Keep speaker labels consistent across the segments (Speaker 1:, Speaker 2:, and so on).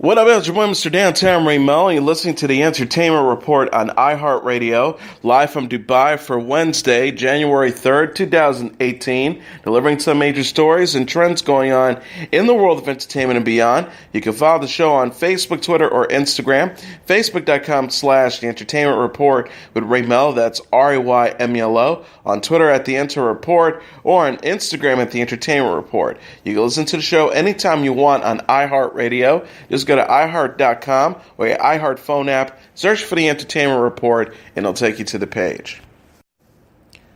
Speaker 1: What up, it's your boy, Mr. Downtown Ray Melo. You're listening to the Entertainment Report on iHeartRadio, live from Dubai for Wednesday, January 3rd, 2018, delivering some major stories and trends going on in the world of entertainment and beyond. You can follow the show on Facebook, Twitter, or Instagram, facebook.com/The Entertainment Report with Ray Melo, that's RAYMELO, on Twitter at The Enter Report, or on Instagram at The Entertainment Report. You can listen to the show anytime you want on iHeartRadio. Just go to iHeart.com or your iHeart phone app, search for The Entertainment Report, and it'll take you to the page.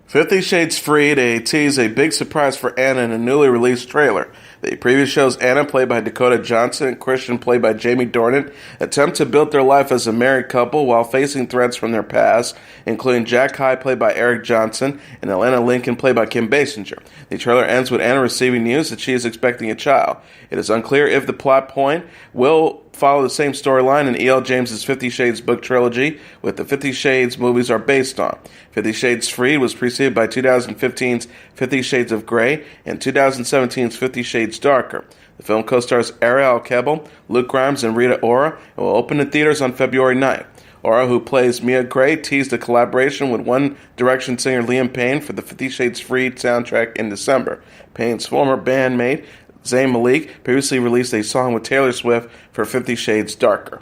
Speaker 1: 50 Shades Freed, a tease, a big surprise for Anna in a newly released trailer. The preview shows Anna, played by Dakota Johnson, and Christian, played by Jamie Dornan, attempt to build their life as a married couple while facing threats from their past, including Jack High, played by Eric Johnson, and Elena Lincoln, played by Kim Basinger. The trailer ends with Anna receiving news that she is expecting a child. It is unclear if the plot point will follow the same storyline in E.L. James's 50 Shades book trilogy, with the 50 Shades movies are based on. 50 Shades Freed was preceded by 2015's 50 Shades of Grey and 2017's 50 Shades Darker. The film co-stars Ariel Kebel, Luke Grimes, and Rita Ora, and will open in theaters on February 9th. Ora, who plays Mia Gray, teased a collaboration with One Direction singer Liam Payne for the 50 Shades Freed soundtrack in December. Payne's former bandmate, Zayn Malik, previously released a song with Taylor Swift for 50 Shades Darker.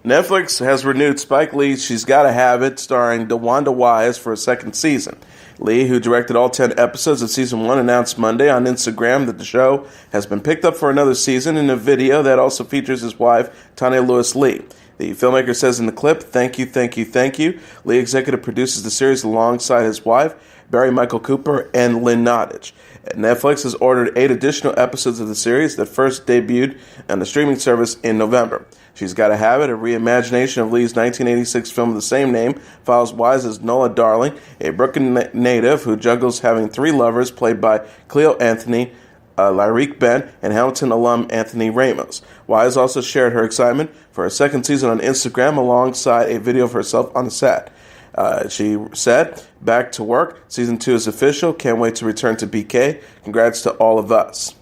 Speaker 1: Netflix has renewed Spike Lee's She's Gotta Have It, starring DeWanda Wise, for a second season. Lee, who directed all 10 episodes of Season 1, announced Monday on Instagram that the show has been picked up for another season in a video that also features his wife, Tanya Lewis-Lee. The filmmaker says in the clip, "Thank you, thank you, thank you." Lee executive produces the series alongside his wife, Barry Michael Cooper, and Lynn Nottage. Netflix has ordered 8 additional episodes of the series that first debuted on the streaming service in November. She's Gotta Have It, a reimagination of Lee's 1986 film of the same name, follows Wise as Nola Darling, a Brooklyn native who juggles having 3 lovers, played by Cleo Anthony, Lyrique Ben, and Hamilton alum Anthony Ramos. Wise also shared her excitement for a second season on Instagram alongside a video of herself on the set. She said, "Back to work. Season 2 is official. Can't wait to return to BK. Congrats to all of us."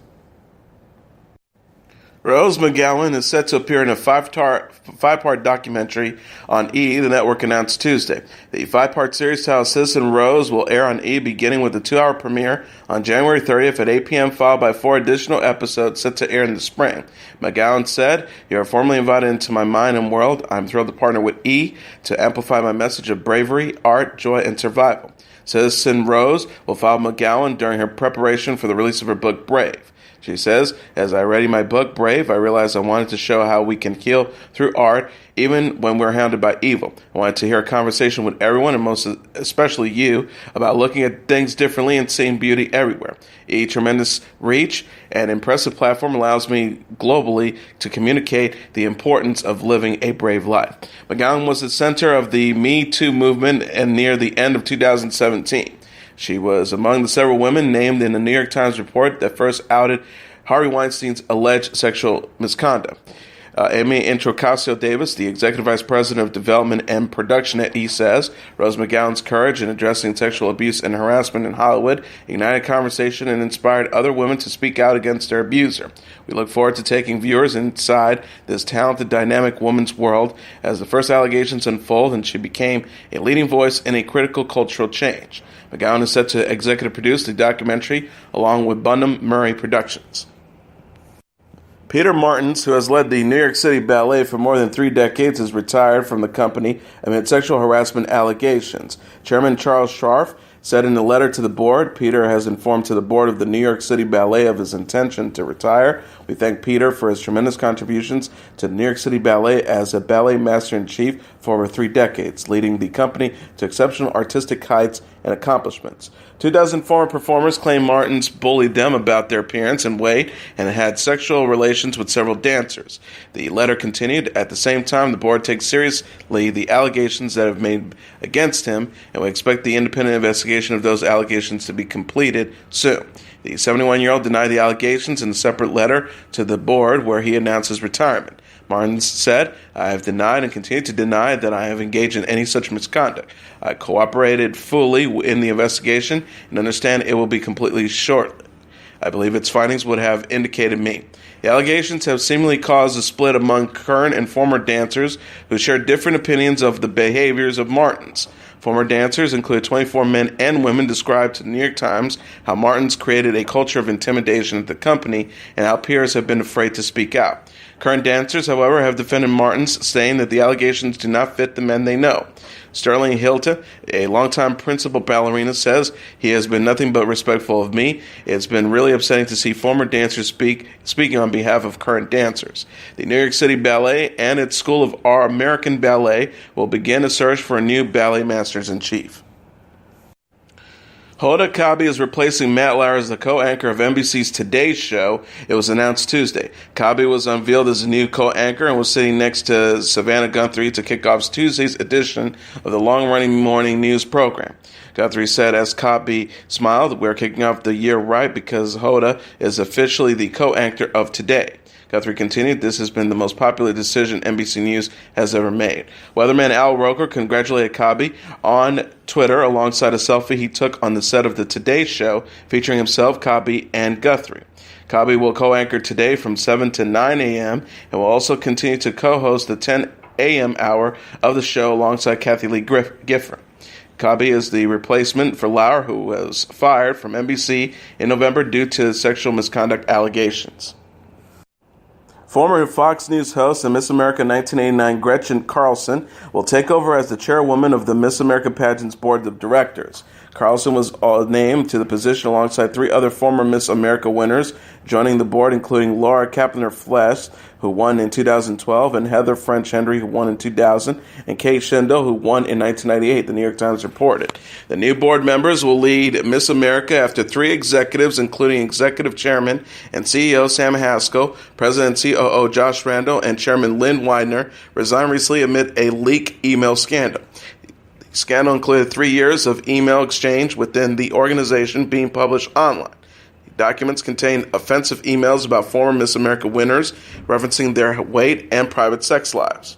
Speaker 1: Rose McGowan is set to appear in a 5-part documentary on E! The network announced Tuesday. The 5-part series titled Citizen Rose will air on E! Beginning with the 2-hour premiere on January 30th at 8 p.m., followed by 4 additional episodes set to air in the spring. McGowan said, "You are formally invited into my mind and world. I'm thrilled to partner with E! to amplify my message of bravery, art, joy, and survival." Citizen Rose will follow McGowan during her preparation for the release of her book, Brave. She says, "As I read my book, Brave, I realized I wanted to show how we can heal through art, even when we're hounded by evil. I wanted to hear a conversation with everyone, and most especially you, about looking at things differently and seeing beauty everywhere. A tremendous reach and impressive platform allows me globally to communicate the importance of living a brave life." McGowan was the center of the Me Too movement and near the end of 2017. She was among the several women named in the New York Times report that first outed Harvey Weinstein's alleged sexual misconduct. Amy Introcasio-Davis, the Executive Vice President of Development and Production at E! says, "Rose McGowan's courage in addressing sexual abuse and harassment in Hollywood ignited conversation and inspired other women to speak out against their abuser. We look forward to taking viewers inside this talented, dynamic woman's world as the first allegations unfold and she became a leading voice in a critical cultural change." McGowan is set to executive produce the documentary along with Bundham Murray Productions. Peter Martins, who has led the New York City Ballet for more than 3 decades, is retired from the company amid sexual harassment allegations. Chairman Charles Scharf said in a letter to the board, Peter has informed to the board of the New York City Ballet of his intention to retire. We thank Peter for his tremendous contributions to the New York City Ballet as a ballet master-in-chief for over 3 decades, leading the company to exceptional artistic heights and accomplishments. 24 former performers claim Martins bullied them about their appearance and weight and had sexual relations with several dancers. The letter continued, "At the same time, the board takes seriously the allegations that have made against him, and we expect the independent investigation of those allegations to be completed soon." The 71-year-old denied the allegations in a separate letter to the board where he announced his retirement. Martins said, "I have denied and continue to deny that I have engaged in any such misconduct. I cooperated fully in the investigation and understand it will be completely shortly. I believe its findings would have indicated me. The allegations have seemingly caused a split among current and former dancers who share different opinions of the behaviors of Martins. Former dancers, including 24 men and women, described to the New York Times how Martins created a culture of intimidation at the company and how peers have been afraid to speak out. Current dancers, however, have defended Martins, saying that the allegations do not fit the men they know. Sterling Hilton, a longtime principal ballerina, says he has been nothing but respectful of me. It's been really upsetting to see former dancers speaking on behalf of current dancers. The New York City Ballet and its School of American Ballet will begin a search for a new ballet masters-in-chief. Hoda Kotb is replacing Matt Lauer as the co-anchor of NBC's Today Show. It was announced Tuesday. Kotb was unveiled as a new co-anchor and was sitting next to Savannah Guthrie to kick off Tuesday's edition of the long-running morning news program. Guthrie said as Kotb smiled, "We're kicking off the year right because Hoda is officially the co-anchor of Today." Guthrie continued, "This has been the most popular decision NBC News has ever made." Weatherman Al Roker congratulated Kotb on Twitter alongside a selfie he took on the set of the Today Show featuring himself, Kotb, and Guthrie. Kotb will co-anchor today from 7 to 9 a.m. and will also continue to co-host the 10 a.m. hour of the show alongside Kathy Lee Gifford. Kotb is the replacement for Lauer, who was fired from NBC in November due to sexual misconduct allegations. Former Fox News host and Miss America 1989 Gretchen Carlson will take over as the chairwoman of the Miss America pageant's board of directors. Carlson was named to the position alongside three other former Miss America winners, joining the board including Laura Kapner-Flesch, who won in 2012, and Heather French-Henry, who won in 2000, and Kate Shindle, who won in 1998, the New York Times reported. The new board members will lead Miss America after three executives, including Executive Chairman and CEO Sam Haskell, President and COO Josh Randall, and Chairman Lynn Widener, resigned recently amid a leak email scandal. The scandal included 3 years of email exchange within the organization being published online. Documents contain offensive emails about former Miss America winners, referencing their weight and private sex lives.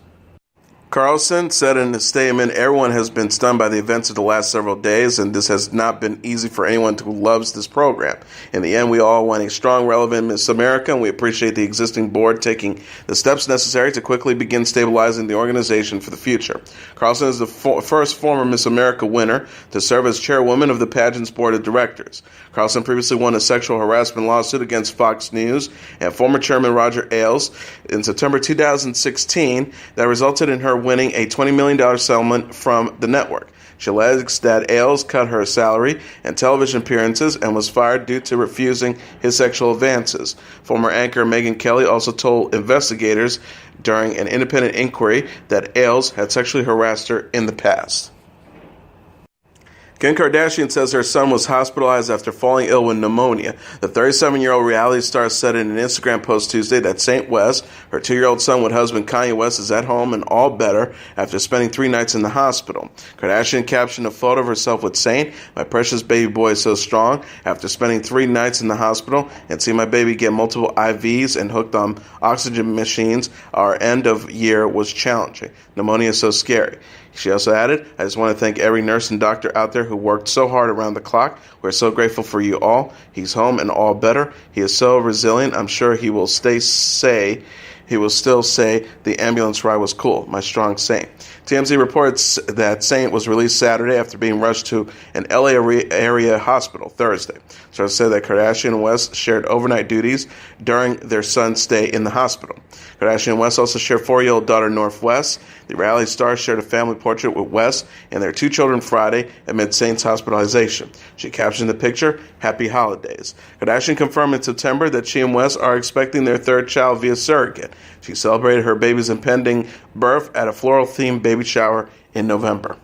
Speaker 1: Carlson said in a statement, "Everyone has been stunned by the events of the last several days, and this has not been easy for anyone who loves this program. In the end, we all want a strong, relevant Miss America, and we appreciate the existing board taking the steps necessary to quickly begin stabilizing the organization for the future." Carlson is the first former Miss America winner to serve as chairwoman of the pageant's board of directors. Carlson previously won a sexual harassment lawsuit against Fox News and former chairman Roger Ailes in September 2016 that resulted in her winning a $20 million settlement from the network. She alleges that Ailes cut her salary and television appearances and was fired due to refusing his sexual advances. Former anchor Megyn Kelly also told investigators during an independent inquiry that Ailes had sexually harassed her in the past. Kim Kardashian says her son was hospitalized after falling ill with pneumonia. The 37-year-old reality star said in an Instagram post Tuesday that Saint West, her 2-year-old son with husband Kanye West, is at home and all better after spending 3 nights in the hospital. Kardashian captioned a photo of herself with Saint, "My precious baby boy is so strong. After spending 3 nights in the hospital and seeing my baby get multiple IVs and hooked on oxygen machines, our end of year was challenging. Pneumonia is so scary." She also added, "I just want to thank every nurse and doctor out there who worked so hard around the clock. We're so grateful for you all. He's home and all better. He is so resilient. I'm sure he will still say the ambulance ride was cool. My strong Saint." TMZ reports that Saint was released Saturday after being rushed to an LA area hospital Thursday. Sources said that Kardashian and West shared overnight duties during their son's stay in the hospital. Kardashian and West also share 4-year-old daughter Northwest. The reality star shared a family portrait with West and their 2 children Friday amid Saint's hospitalization. She captioned the picture, "Happy Holidays." Kardashian confirmed in September that she and West are expecting their 3rd child via surrogate. She celebrated her baby's impending birth at a floral-themed baby shower in November.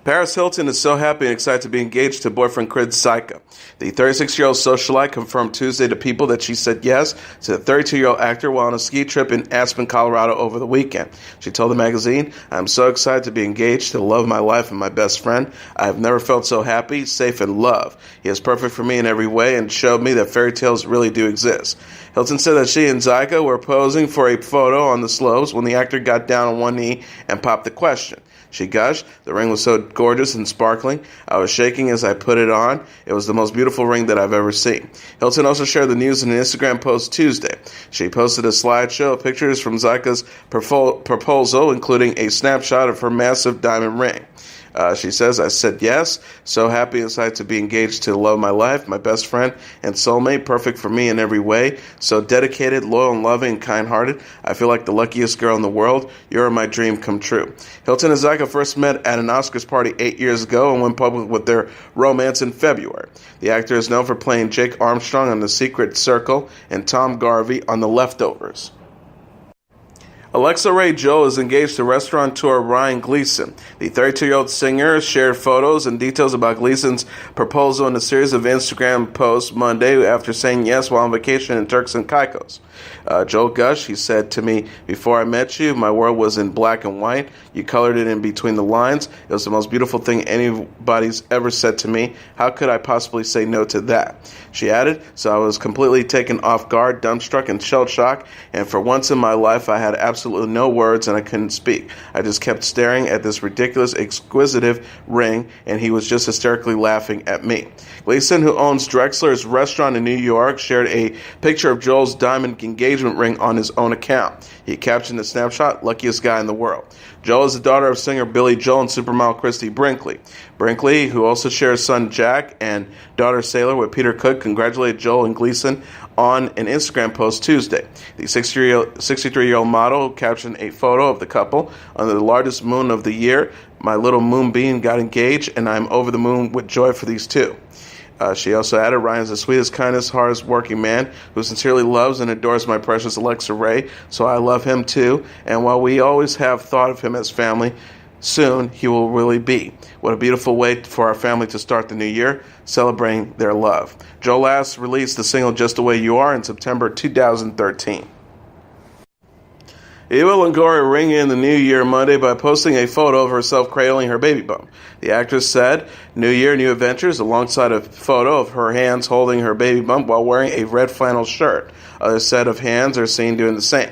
Speaker 1: Paris Hilton is so happy and excited to be engaged to boyfriend Chris Zylka. The 36-year-old socialite confirmed Tuesday to People that she said yes to the 32-year-old actor while on a ski trip in Aspen, Colorado over the weekend. She told the magazine, "I'm so excited to be engaged to the love of my life and my best friend. I have never felt so happy, safe, and loved. He is perfect for me in every way and showed me that fairy tales really do exist." Hilton said that she and Zylka were posing for a photo on the slopes when the actor got down on one knee and popped the question. She gushed, "The ring was so gorgeous and sparkling. I was shaking as I put it on. It was the most beautiful ring that I've ever seen." Hilton also shared the news in an Instagram post Tuesday. She posted a slideshow of pictures from Zylka's proposal, including a snapshot of her massive diamond ring. She says, "I said yes. So happy inside to be engaged to the love of my life, my best friend and soulmate, perfect for me in every way. So dedicated, loyal, and loving, and kind-hearted. I feel like the luckiest girl in the world. You're my dream come true." Hilton and Zylka first met at an Oscars party 8 years ago and went public with their romance in February. The actor is known for playing Jake Armstrong on The Secret Circle and Tom Garvey on The Leftovers. Alexa Ray Joel is engaged to restaurateur Ryan Gleason. The 32-year-old singer shared photos and details about Gleason's proposal in a series of Instagram posts Monday after saying yes while on vacation in Turks and Caicos. Joel gushed, "He said to me, 'Before I met you, my world was in black and white. You colored it in between the lines. It was the most beautiful thing anybody's ever said to me. How could I possibly say no to that?" She added, "So I was completely taken off guard, dumbstruck, and shell-shocked, and for once in my life I had absolutely no words and I couldn't speak. I just kept staring at this ridiculous, exquisite ring, and he was just hysterically laughing at me." Gleason, who owns Drexler's restaurant in New York, shared a picture of Joel's diamond engagement ring on his own account. He captioned the snapshot, "Luckiest guy in the world." Joel is the daughter of singer Billy Joel and supermodel Christy Brinkley. Brinkley, who also shares son Jack and daughter Sailor with Peter Cook, congratulated Joel and Gleason on an Instagram post Tuesday. The 63-year-old model captioned a photo of the couple under the largest moon of the year. "My little moonbeam got engaged, and I'm over the moon with joy for these two." She also added, "Ryan's the sweetest, kindest, hardest working man who sincerely loves and adores my precious Alexa Ray, so I love him too. And while we always have thought of him as family, soon he will really be. What a beautiful way for our family to start the new year, celebrating their love." Joel last released the single Just the Way You Are in September 2013. Eva Longoria rang in the new year Monday by posting a photo of herself cradling her baby bump. The actress said, "New year, new adventures," alongside a photo of her hands holding her baby bump while wearing a red flannel shirt. Other set of hands are seen doing the same.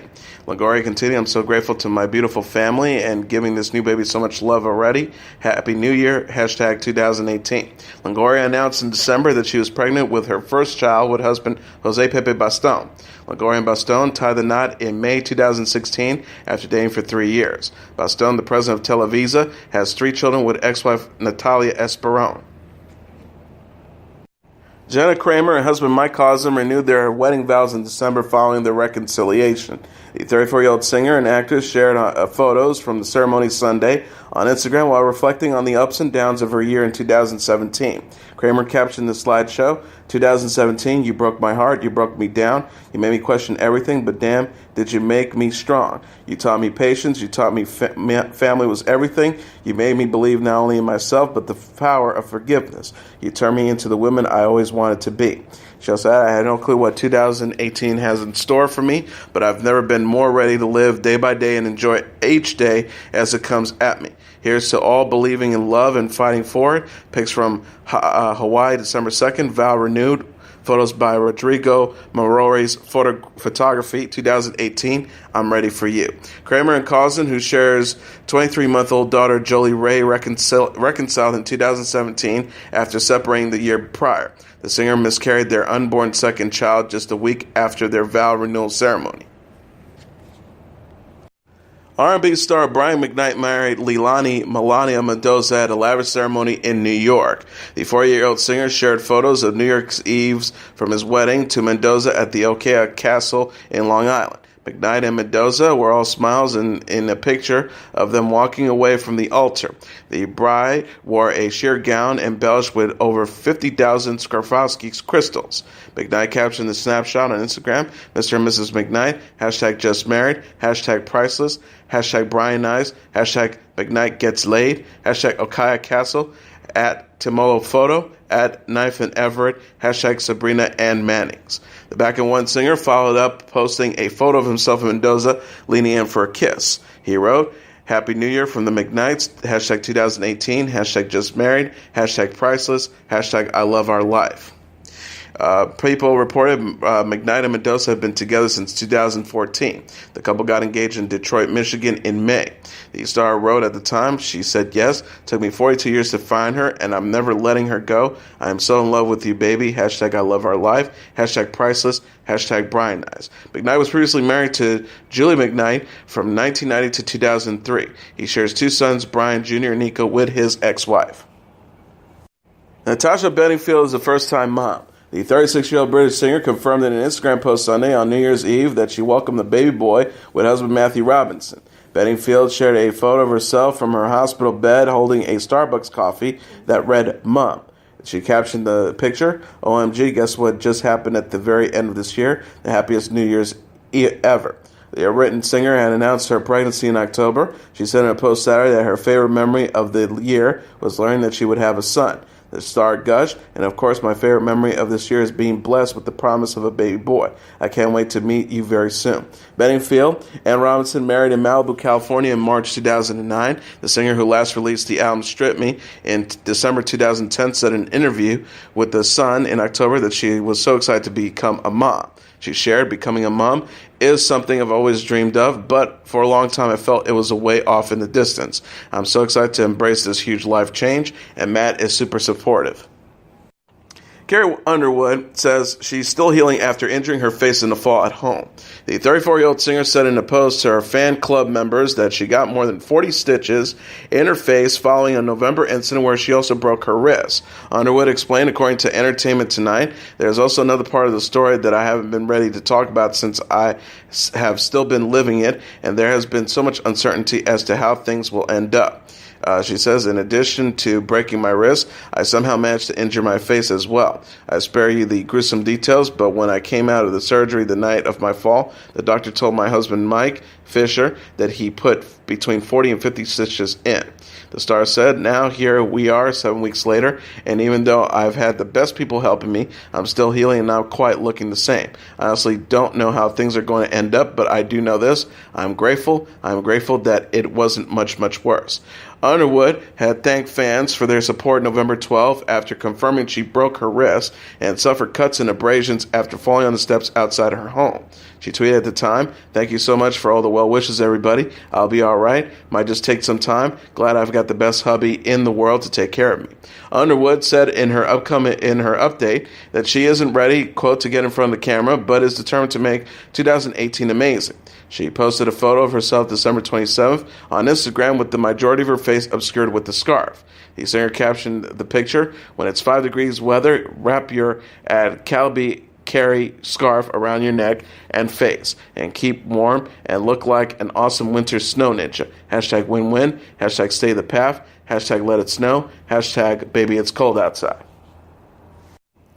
Speaker 1: Longoria continued, "I'm so grateful to my beautiful family and giving this new baby so much love already. Happy New Year, hashtag 2018. Longoria announced in December that she was pregnant with her first child with husband Jose Pepe Baston. Longoria and Baston tied the knot in May 2016 after dating for 3 years. Baston, the president of Televisa, has 3 children with ex-wife Natalia Esperon. Jana Kramer and husband Mike Caussin renewed their wedding vows in December following their reconciliation. The 34-year-old singer and actress shared photos from the ceremony Sunday on Instagram while reflecting on the ups and downs of her year in 2017. Kramer captioned the slideshow, "2017, you broke my heart, you broke me down, you made me question everything, but damn, did you make me strong. You taught me patience, you taught me family was everything, you made me believe not only in myself, but the power of forgiveness. You turned me into the woman I always wanted to be." She also said, "I had no clue what 2018 has in store for me, but I've never been more ready to live day by day and enjoy each day as it comes at me. Here's to all believing in love and fighting for it." Pics from Hawaii, December 2nd, vow renewed. Photos by Rodrigo Marori's photography, 2018, "I'm ready for you." Kramer and Caussin, who shares 23-month-old daughter Jolie Ray, reconciled in 2017 after separating the year prior. The singer miscarried their unborn second child just a week after their vow renewal ceremony. R&B star Brian McKnight married Leilani Malia Mendoza at a lavish ceremony in New York. The 40-year-old singer shared photos of New Year's Eve from his wedding to Mendoza at the Okea Castle in Long Island. McKnight and Mendoza were all smiles in a picture of them walking away from the altar. The bride wore a sheer gown embellished with over 50,000 Swarovski crystals. McKnight captioned the snapshot on Instagram, "Mr. and Mrs. McKnight, hashtag just married, hashtag priceless, hashtag Brian Eyes, hashtag McKnight gets laid, hashtag Okaya Castle, at Timolo Photo, at Knife and Everett, hashtag Sabrina and Mannings." The Back in One singer followed up posting a photo of himself and Mendoza leaning in for a kiss. He wrote, "Happy New Year from the McKnights, hashtag 2018, hashtag just married, hashtag priceless, hashtag I love our life." People reported McKnight and Mendoza have been together since 2014. The couple got engaged in Detroit, Michigan in May. The star wrote at the time, she said, "Yes, took me 42 years to find her, and I'm never letting her go. I am so in love with you, baby. Hashtag I love our life. Hashtag priceless. Hashtag Brian Nice." McKnight was previously married to Julie McKnight from 1990 to 2003. He shares two sons, Brian Jr. and Nico, with his ex-wife. Natasha Bedingfield is a first-time mom. The 36-year-old British singer confirmed in an Instagram post Sunday on New Year's Eve that she welcomed the baby boy with husband Matthew Robinson. Bedingfield shared a photo of herself from her hospital bed holding a Starbucks coffee that read, "Mom." She captioned the picture, "OMG, guess what just happened at the very end of this year? The happiest New Year's ever." The written singer had announced her pregnancy in October. She said in a post Saturday that her favorite memory of the year was learning that she would have a son. The star gushed, "And of course my favorite memory of this year is being blessed with the promise of a baby boy. I can't wait to meet you very soon." Bedingfield and Robinson married in Malibu, California in March 2009. The singer, who last released the album Strip Me in December 2010, said in an interview with The Sun in October that she was so excited to become a mom. She shared, "Becoming a mom is something I've always dreamed of, but for a long time I felt it was a way off in the distance. I'm so excited to embrace this huge life change, and Matt is super supportive." Carrie Underwood says she's still healing after injuring her face in the fall at home. The 34-year-old singer said in a post to her fan club members that she got more than 40 stitches in her face following a November incident where she also broke her wrist. Underwood explained, according to Entertainment Tonight, "There's also another part of the story that I haven't been ready to talk about since I have still been living it, and there has been so much uncertainty as to how things will end up." She says, "In addition to breaking my wrist, I somehow managed to injure my face as well. I spare you the gruesome details, but when I came out of the surgery the night of my fall, the doctor told my husband, Mike Fisher, that he put between 40 and 50 stitches in." The star said, "Now here we are 7 weeks later, and even though I've had the best people helping me, I'm still healing and not quite looking the same. I honestly don't know how things are going to end up, but I do know this. I'm grateful that it wasn't much worse." Underwood had thanked fans for their support November 12th after confirming she broke her wrist and suffered cuts and abrasions after falling on the steps outside her home. She tweeted at the time, "Thank you so much for all the well wishes, everybody. I'll be all right. Might just take some time. Glad I've got the best hubby in the world to take care of me." Underwood said in her update that she isn't ready, quote, "to get in front of the camera, but is determined to make 2018 amazing." She posted a photo of herself December 27th on Instagram with the majority of her face obscured with the scarf. The singer captioned the picture, "When it's 5 degrees weather, wrap your Calby carry scarf around your neck and face and keep warm and look like an awesome winter snow ninja. Hashtag win-win. Hashtag stay the path. Hashtag let it snow. Hashtag baby it's cold outside."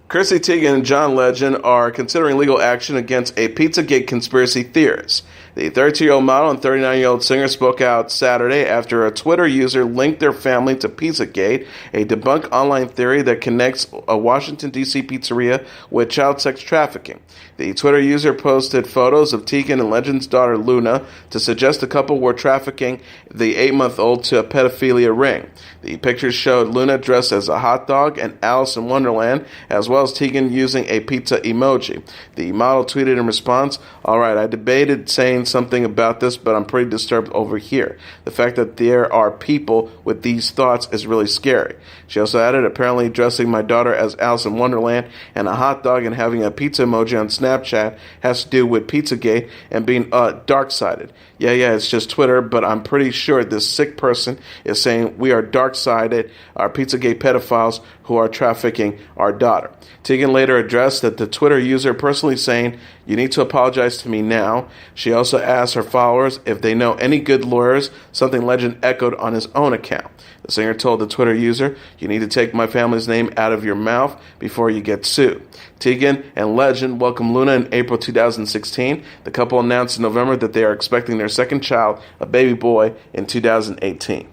Speaker 1: Chrissy Teigen and John Legend are considering legal action against a Pizzagate conspiracy theorist. The 32-year-old model and 39-year-old singer spoke out Saturday after a Twitter user linked their family to Pizzagate, a debunked online theory that connects a Washington, D.C. pizzeria with child sex trafficking. The Twitter user posted photos of Teigen and Legend's daughter Luna to suggest the couple were trafficking the 8-month-old to a pedophilia ring. The pictures showed Luna dressed as a hot dog and Alice in Wonderland, as well as Teigen using a pizza emoji. The model tweeted in response, "All right, I debated saying something about this, but I'm pretty disturbed over here. The fact that there are people with these thoughts is really scary." She also added, "Apparently dressing my daughter as Alice in Wonderland and a hot dog and having a pizza emoji on Snapchat has to do with Pizzagate and being dark-sided. Yeah, it's just Twitter, but I'm pretty sure this sick person is saying we are dark-sided, our Pizzagate pedophiles who are trafficking our daughter." Teigen later addressed that the Twitter user personally saying, "You need to apologize to me now." She also asked her followers if they know any good lawyers, something Legend echoed on his own account. The singer told the Twitter user, "You need to take my family's name out of your mouth before you get sued." Teigen and Legend welcomed Luna in April 2016. The couple announced in November that they are expecting their second child, a baby boy, in 2018.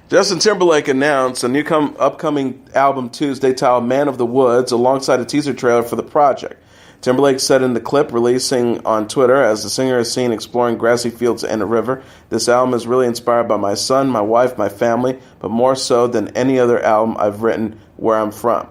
Speaker 1: Justin Timberlake announced a new upcoming album Tuesday titled Man of the Woods alongside a teaser trailer for the project. Timberlake said in the clip releasing on Twitter, as the singer is seen exploring grassy fields and a river, "This album is really inspired by my son, my wife, my family, but more so than any other album I've written where I'm from."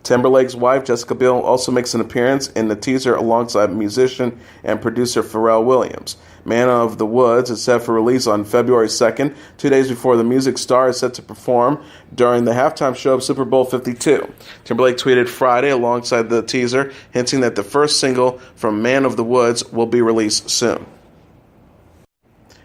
Speaker 1: Timberlake's wife, Jessica Biel, also makes an appearance in the teaser alongside musician and producer Pharrell Williams. Man of the Woods is set for release on February 2nd, 2 days before the music star is set to perform during the halftime show of Super Bowl 52. Timberlake tweeted Friday alongside the teaser, hinting that the first single from Man of the Woods will be released soon.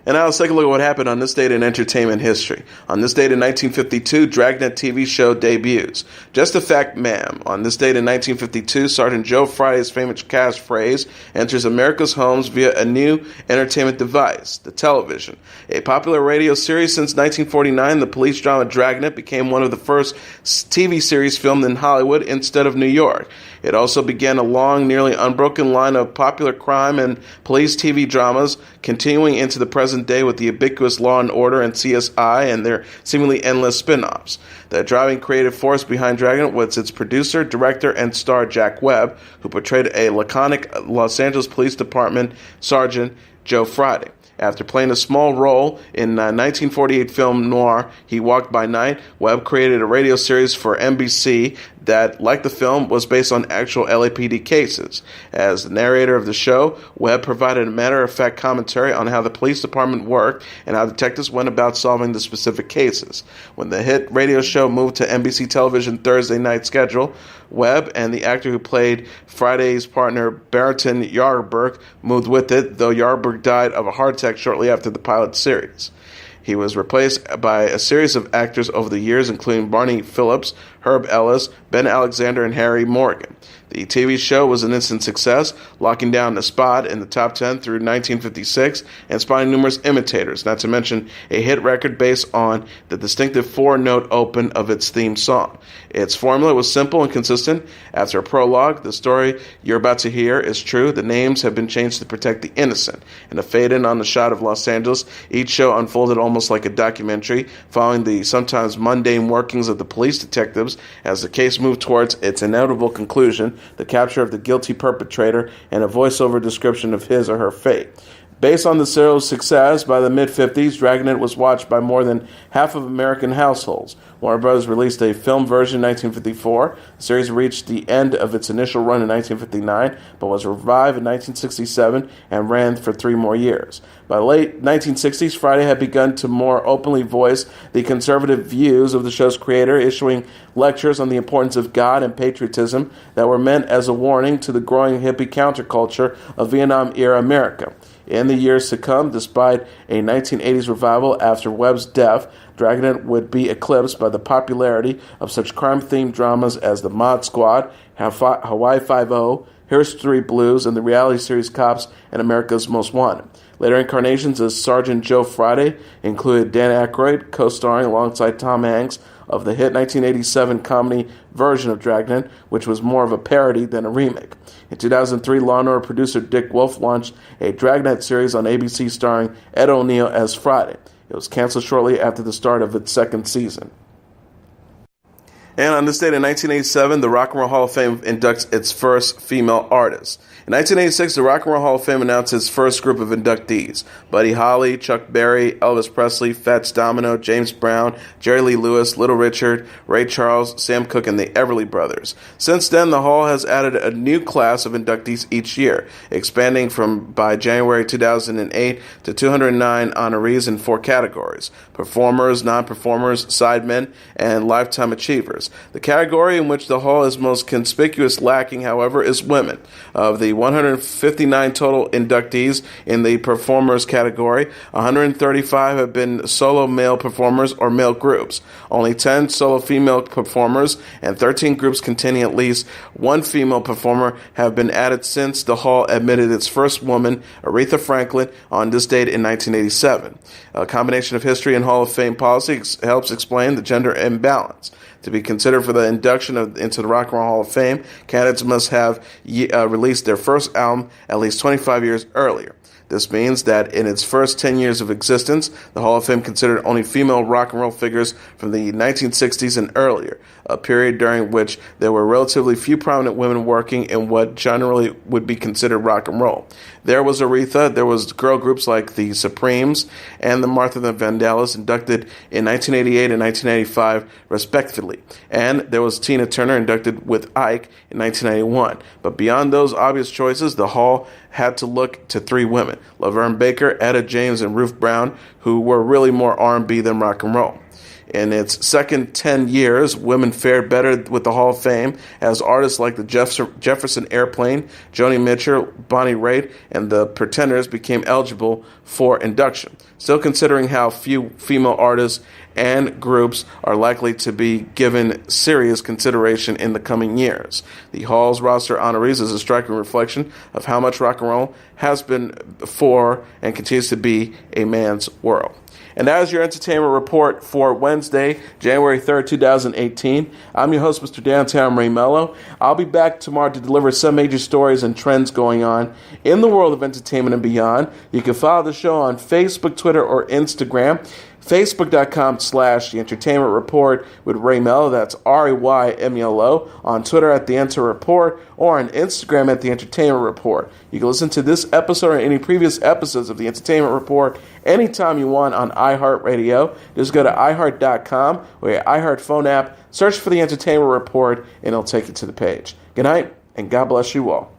Speaker 1: And now let's take a look at what happened on this date in entertainment history. On this date in 1952, Dragnet TV show debuts. Just a fact, ma'am. On this date in 1952, Sergeant Joe Friday's famous catchphrase enters America's homes via a new entertainment device, the television. A popular radio series since 1949, the police drama Dragnet became one of the first TV series filmed in Hollywood instead of New York. It also began a long, nearly unbroken line of popular crime and police TV dramas, continuing into the present day with the ubiquitous Law and Order and CSI and their seemingly endless spin-offs. The driving creative force behind Dragnet was its producer, director, and star Jack Webb, who portrayed a laconic Los Angeles Police Department Sergeant Joe Friday. After playing a small role in 1948 film noir He Walked by Night, Webb created a radio series for NBC that, like the film, was based on actual LAPD cases. As the narrator of the show, Webb provided a matter-of-fact commentary on how the police department worked and how detectives went about solving the specific cases. When the hit radio show moved to NBC television Thursday night schedule, Webb and the actor who played Friday's partner, Barrington Yarburg, moved with it, though Yarburg died of a heart attack shortly after the pilot series. He was replaced by a series of actors over the years, including Barney Phillips, Herb Ellis, Ben Alexander, and Harry Morgan. The TV show was an instant success, locking down a spot in the top 10 through 1956 and spawning numerous imitators, not to mention a hit record based on the distinctive four-note open of its theme song. Its formula was simple and consistent. After a prologue, the story you're about to hear is true. The names have been changed to protect the innocent. And a fade-in on the shot of Los Angeles, each show unfolded almost like a documentary, following the sometimes mundane workings of the police detectives as the case moved towards its inevitable conclusion, the capture of the guilty perpetrator, and a voiceover description of his or her fate. Based on the serial's success, by the mid-50s, Dragnet was watched by more than half of American households. Warner Bros. Released a film version in 1954. The series reached the end of its initial run in 1959, but was revived in 1967 and ran for 3 more years. By the late 1960s, Friday had begun to more openly voice the conservative views of the show's creator, issuing lectures on the importance of God and patriotism that were meant as a warning to the growing hippie counterculture of Vietnam-era America. In the years to come, despite a 1980s revival after Webb's death, Dragnet would be eclipsed by the popularity of such crime-themed dramas as The Mod Squad, Hawaii Five-0, History Blues, and the reality series Cops and America's Most Wanted. Later incarnations as Sergeant Joe Friday included Dan Aykroyd, co-starring alongside Tom Hanks of the hit 1987 comedy version of Dragnet, which was more of a parody than a remake. In 2003, Law & Order producer Dick Wolf launched a Dragnet series on ABC starring Ed O'Neill as Friday. It was canceled shortly after the start of its second season. And on this date in 1987, the Rock and Roll Hall of Fame inducts its first female artist. In 1986, the Rock and Roll Hall of Fame announced its first group of inductees: Buddy Holly, Chuck Berry, Elvis Presley, Fats Domino, James Brown, Jerry Lee Lewis, Little Richard, Ray Charles, Sam Cooke, and the Everly Brothers. Since then, the Hall has added a new class of inductees each year, expanding by January 2008 to 209 honorees in 4 categories: performers, non-performers, sidemen, and lifetime achievers. The category in which the Hall is most conspicuous lacking, however, is women. Of the 159 total inductees in the performers category, 135 have been solo male performers or male groups. Only 10 solo female performers and 13 groups containing at least one female performer have been added since the Hall admitted its first woman, Aretha Franklin, on this date in 1987. A combination of history and Hall of Fame policy helps explain the gender imbalance. To be considered for the induction into the Rock and Roll Hall of Fame, candidates must have released their first album at least 25 years earlier. This means that in its first 10 years of existence, the Hall of Fame considered only female rock and roll figures from the 1960s and earlier. a period during which there were relatively few prominent women working in what generally would be considered rock and roll. There was Aretha, there was girl groups like the Supremes and the Martha and the Vandellas, inducted in 1988 and 1985 respectively. And there was Tina Turner, inducted with Ike in 1991. But beyond those obvious choices, the Hall had to look to three women, Laverne Baker, Etta James, and Ruth Brown, who were really more R&B than rock and roll. In its second 10 years, women fared better with the Hall of Fame as artists like the Jefferson Airplane, Joni Mitchell, Bonnie Raitt, and the Pretenders became eligible for induction. Still, considering how few female artists and groups are likely to be given serious consideration in the coming years, the Hall's roster honorees is a striking reflection of how much rock and roll has been for and continues to be a man's world. And that is your entertainment report for Wednesday, January 3rd, 2018. I'm your host, Mr. Downtown Ray Melo. I'll be back tomorrow to deliver some major stories and trends going on in the world of entertainment and beyond. You can follow the show on Facebook, Twitter, or Instagram. Facebook.com/The Entertainment Report with Ray Melo. That's RAYMELO. On Twitter at The Enter Report, or on Instagram at The Entertainment Report. You can listen to this episode or any previous episodes of The Entertainment Report anytime you want on iHeartRadio. Just go to iHeart.com or your iHeart phone app, search for The Entertainment Report, and it'll take you to the page. Good night, and God bless you all.